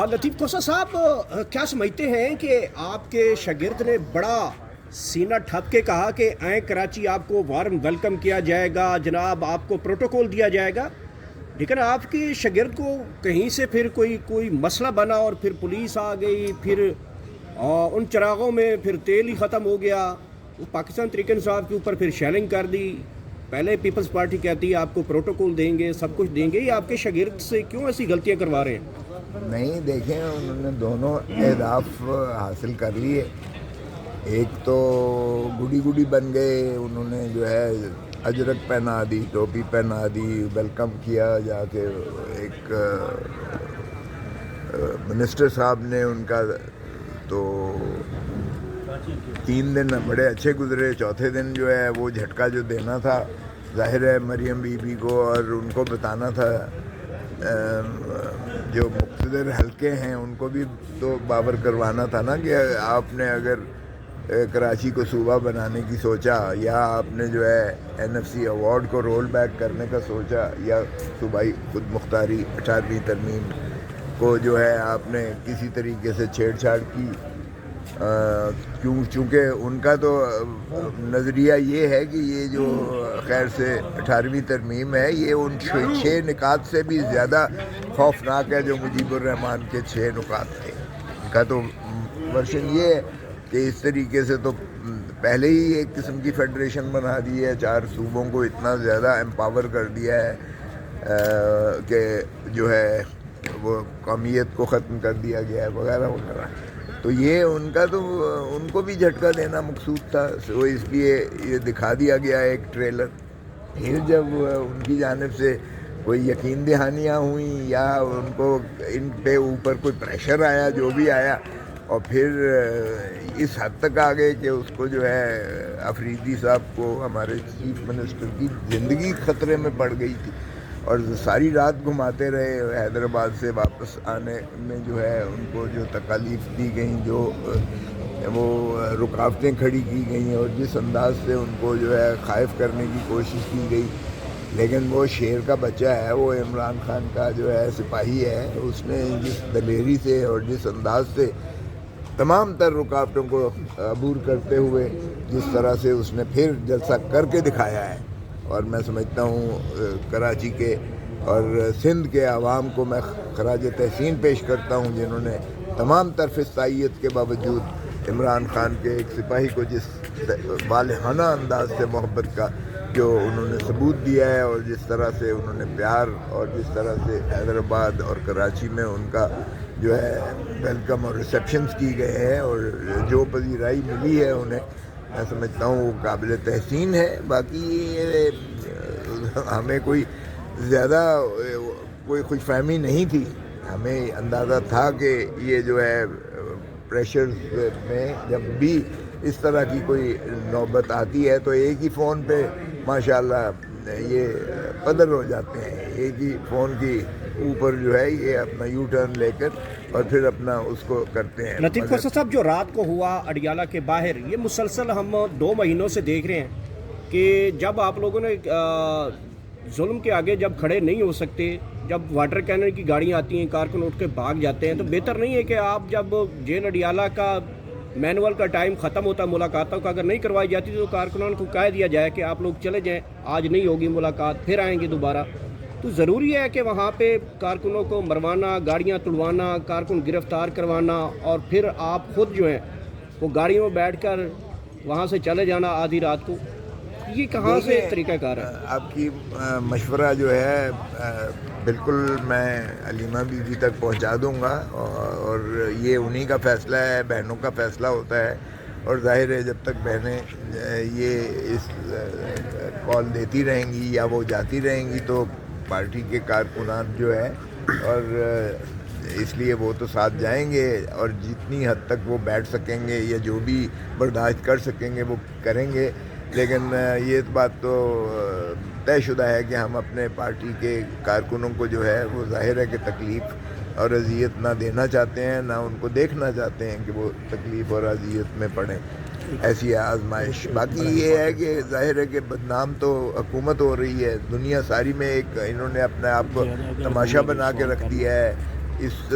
लतीफ़ खोसा साहब, क्या समझते हैं कि आपके शागिर्द ने बड़ा सीना ठप के कहा कि आए कराची, आपको वार्म वेलकम किया जाएगा, जनाब आपको प्रोटोकॉल दिया जाएगा, लेकिन आपके शागिर्द को कहीं से फिर कोई मसला बना और फिर पुलिस आ गई, फिर उन चिरागों में फिर तेल ही ख़त्म हो गया, वो पाकिस्तान तहरीक इंसाफ के ऊपर फिर शेलिंग कर दी। पहले पीपल्स पार्टी कहती है आपको प्रोटोकॉल देंगे, सब कुछ देंगे, ये आपके शागिर्द से क्यों ऐसी गलतियां करवा रहे हैं? नहीं, देखें, उन्होंने दोनों अहदाफ हासिल कर लिए। एक तो गुडी बन गए, उन्होंने जो है अजरक पहना दी, टोपी पहना दी, वेलकम किया जाके। एक मिनिस्टर साहब ने उनका, तो 3 दिन बड़े अच्छे गुजरे, चौथे दिन जो है वो झटका जो देना था, जाहिर है मरियम बीबी को और उनको बताना था, जो मुक़्तदर हल्के हैं उनको भी तो बावर करवाना था ना कि आपने अगर कराची को सूबा बनाने की सोचा, या आपने जो है NFC अवार्ड को रोल बैक करने का सोचा, या सूबाई खुद मुख्तारी 18वीं तरमीम को जो है आपने किसी तरीके से छेड़छाड़ की, चूँकि उनका तो नज़रिया ये है कि ये जो खैर से 18वीं तरमीम है, ये उन 6 निकात से भी ज़्यादा खौफनाक है जो मुजीबुर रहमान के 6 नुकात थे। इनका तो वर्शन ये है कि इस तरीके से तो पहले ही एक किस्म की फेडरेशन बना दी है, 4 सूबों को इतना ज़्यादा एम्पावर कर दिया है कि जो है वो कौमियत को ख़त्म कर दिया गया है वगैरह वगैरह। तो ये उनका तो उनको भी झटका देना मकसूद था, वो इसलिए ये दिखा दिया गया एक ट्रेलर। फिर जब उनकी जानिब से कोई यकीन दहानियाँ हुई या उनको इन पे ऊपर कोई प्रेशर आया, जो भी आया, और फिर इस हद तक आ गए कि उसको जो है अफरीदी साहब को, हमारे चीफ मिनिस्टर की ज़िंदगी ख़तरे में पड़ गई थी, और सारी रात घुमाते रहे। हैदराबाद से वापस आने में जो है उनको जो तकालीफ दी गई, जो वो रुकावटें खड़ी की गई, और जिस अंदाज से उनको जो है खाइफ करने की कोशिश की गई, लेकिन वो शेर का बच्चा है, वो इमरान खान का जो है सिपाही है, उसने जिस दलेरी से और जिस अंदाज से तमाम तर रुकावटों को अबूर करते हुए जिस तरह से उसने फिर जलसा करके दिखाया है, और मैं समझता हूँ कराची के और सिंध के आवाम को मैं खराज तहसीन पेश करता हूँ, जिन्होंने तमाम तरफ इस्ताइयत के बावजूद इमरान खान के एक सिपाही को जिस वालहाना अंदाज से मोहब्बत का जो उन्होंने सबूत दिया है, और जिस तरह से उन्होंने प्यार, और जिस तरह से हैदराबाद और कराची में उनका जो है वेलकम और रिसेप्शंस की गए हैं, और जो पजीराई मिली है उन्हें, मैं समझता हूँ वो काबिल तहसीन है। बाकी हमें कोई ज़्यादा कोई खुशफहमी नहीं थी, हमें अंदाज़ा था कि ये जो है प्रेशर में जब भी इस तरह की कोई नौबत आती है तो एक ही फ़ोन पे माशाल्लाह ये पदर हो जाते हैं, एक ही फ़ोन की ऊपर जो है ये अपना यू टर्न लेकर और फिर अपना उसको करते हैं। लतीफ़ खोसा साहब, जो रात को हुआ अडियाला के बाहर, ये मुसलसल हम 2 महीनों से देख रहे हैं कि जब आप लोगों ने जुल्म के आगे जब खड़े नहीं हो सकते, जब वाटर कैनन की गाड़ियाँ आती हैं, कारकुन उठ के भाग जाते हैं, तो बेहतर नहीं है कि आप जब जेल अडियाला का मैनुअल का टाइम ख़त्म होता मुलाकातों का, अगर नहीं करवाई जाती तो कारकुनान को कह दिया जाए कि आप लोग चले जाएं, आज नहीं होगी मुलाकात, फिर आएंगे दोबारा। तो ज़रूरी है कि वहाँ पे कारकुनों को मरवाना, गाड़ियाँ तुड़वाना, कारकुन गिरफ़्तार करवाना, और फिर आप ख़ुद जो हैं वो गाड़ियों में बैठकर वहाँ से चले जाना आधी रात को, ये कहाँ से तरीक़ाकार है? आपकी मशवरा जो है बिल्कुल मैं अलीमा बीवी तक पहुँचा दूँगा, और ये उन्हीं का फ़ैसला है, बहनों का फ़ैसला होता है, और ज़ाहिर है जब तक बहनें ये इस कॉल देती रहेंगी या वो जाती रहेंगी तो पार्टी के कारकुनान जो है, और इसलिए वो तो साथ जाएंगे, और जितनी हद तक वो बैठ सकेंगे या जो भी बर्दाश्त कर सकेंगे वो करेंगे। लेकिन ये बात तो तयशुदा है कि हम अपने पार्टी के कारकुनों को जो है वो ज़ाहिर है कि तकलीफ़ और अज़ियत ना देना चाहते हैं, ना उनको देखना चाहते हैं कि वो तकलीफ़ और अज़ियत में पड़ें, ऐसी आजमाइश। बाकी ये है कि ज़ाहिर है कि बदनाम तो हुकूमत हो रही है, दुनिया सारी में एक इन्होंने अपने आप को तमाशा बना के रख दिया है اس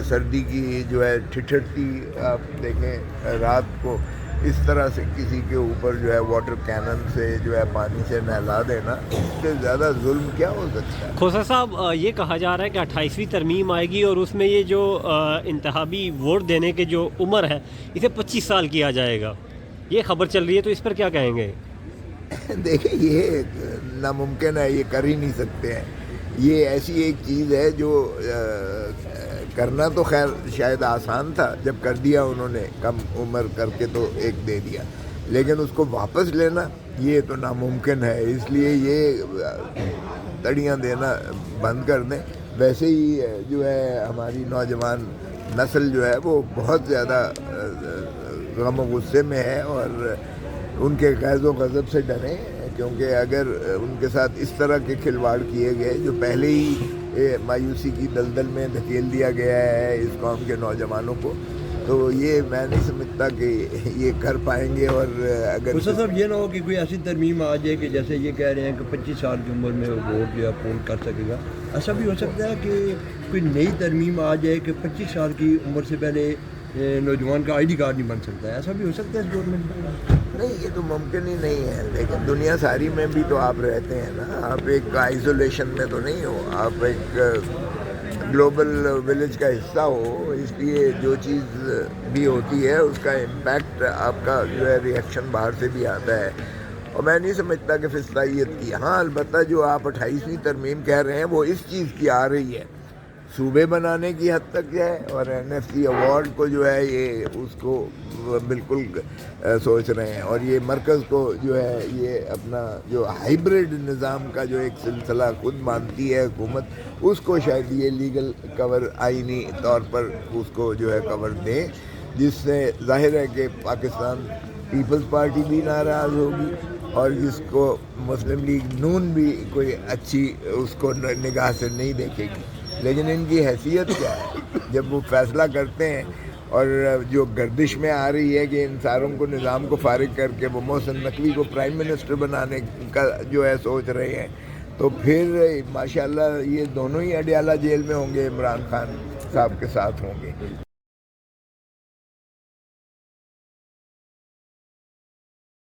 سردی کی جو ہے ٹھٹھرتی آپ دیکھیں رات کو اس طرح سے کسی کے اوپر جو ہے واٹر کینن سے جو ہے پانی سے نہلا دینا، اس سے زیادہ ظلم کیا ہو سکتا ہے؟ کھوسا صاحب، یہ کہا جا رہا ہے کہ 28ویں ترمیم آئے گی اور اس میں یہ جو انتخابی ووٹ دینے کے جو عمر ہے اسے 25 سال کیا جائے گا، یہ خبر چل رہی ہے، تو اس پر کیا کہیں گے؟ دیکھیں یہ ناممکن ہے، یہ کر ہی نہیں سکتے ہیں. یہ ایسی ایک چیز ہے جو کرنا تو خیر شاید آسان تھا، جب کر دیا انہوں نے کم عمر کر کے تو ایک دے دیا، لیکن اس کو واپس لینا یہ تو ناممکن ہے. اس لیے یہ تڑیاں دینا بند کر دیں. ویسے ہی جو ہے ہماری نوجوان نسل جو ہے وہ بہت زیادہ غم و غصے میں ہے، اور ان کے غیظ و غضب سے ڈریں، کیونکہ اگر ان کے ساتھ اس طرح کے کھلواڑ کیے گئے جو پہلے ہی مایوسی کی دلدل میں دھکیل دیا گیا ہے اس قوم کے نوجوانوں کو، تو یہ میں نہیں سمجھتا کہ یہ کر پائیں گے. اور اگر استاد صاحب یہ نہ ہو کہ کوئی ایسی ترمیم آ جائے کہ جیسے یہ کہہ رہے ہیں کہ 25 سال کی عمر میں ووٹ جو ہے پول کر سکے گا، ایسا بھی ہو سکتا ہے کہ کوئی نئی ترمیم آ جائے کہ 25 سال کی عمر سے پہلے نوجوان کا ID کارڈ نہیں بن سکتا ہے، ایسا بھی ہو سکتا ہے اس گورنمنٹ میں؟ نہیں، یہ تو ممکن ہی نہیں ہے. لیکن دنیا ساری میں بھی تو آپ رہتے ہیں نا، آپ ایک آئسولیشن میں تو نہیں ہو، آپ ایک گلوبل ولیج کا حصہ ہو. اس لیے جو چیز بھی ہوتی ہے اس کا امپیکٹ آپ کا جو ہے ریئیکشن باہر سے بھی آتا ہے. اور میں نہیں سمجھتا کہ فضلاحیت کی، ہاں البتہ جو آپ 28ویں ترمیم کہہ رہے ہیں وہ اس چیز کی آ رہی ہے، صوبے بنانے کی حد تک ہے، اور NFC ایوارڈ کو جو ہے یہ اس کو بالکل سوچ رہے ہیں. اور یہ مرکز کو جو ہے یہ اپنا جو ہائیبرڈ نظام کا جو ایک سلسلہ خود مانتی ہے حکومت، اس کو شاید یہ لیگل کور آئینی طور پر اس کو جو ہے کور دیں، جس سے ظاہر ہے کہ پاکستان پیپلز پارٹی بھی ناراض ہوگی، اور جس کو مسلم لیگ نون بھی کوئی اچھی اس کو نگاہ سے نہیں دیکھے گی. لیکن ان کی حیثیت کیا ہے جب وہ فیصلہ کرتے ہیں، اور جو گردش میں آ رہی ہے کہ ان ساروں کو نظام کو فارغ کر کے وہ محسن نقوی کو پرائم منسٹر بنانے کا جو ہے سوچ رہے ہیں، تو پھر ماشاءاللہ یہ دونوں ہی اڈیالہ جیل میں ہوں گے، عمران خان صاحب کے ساتھ ہوں گے.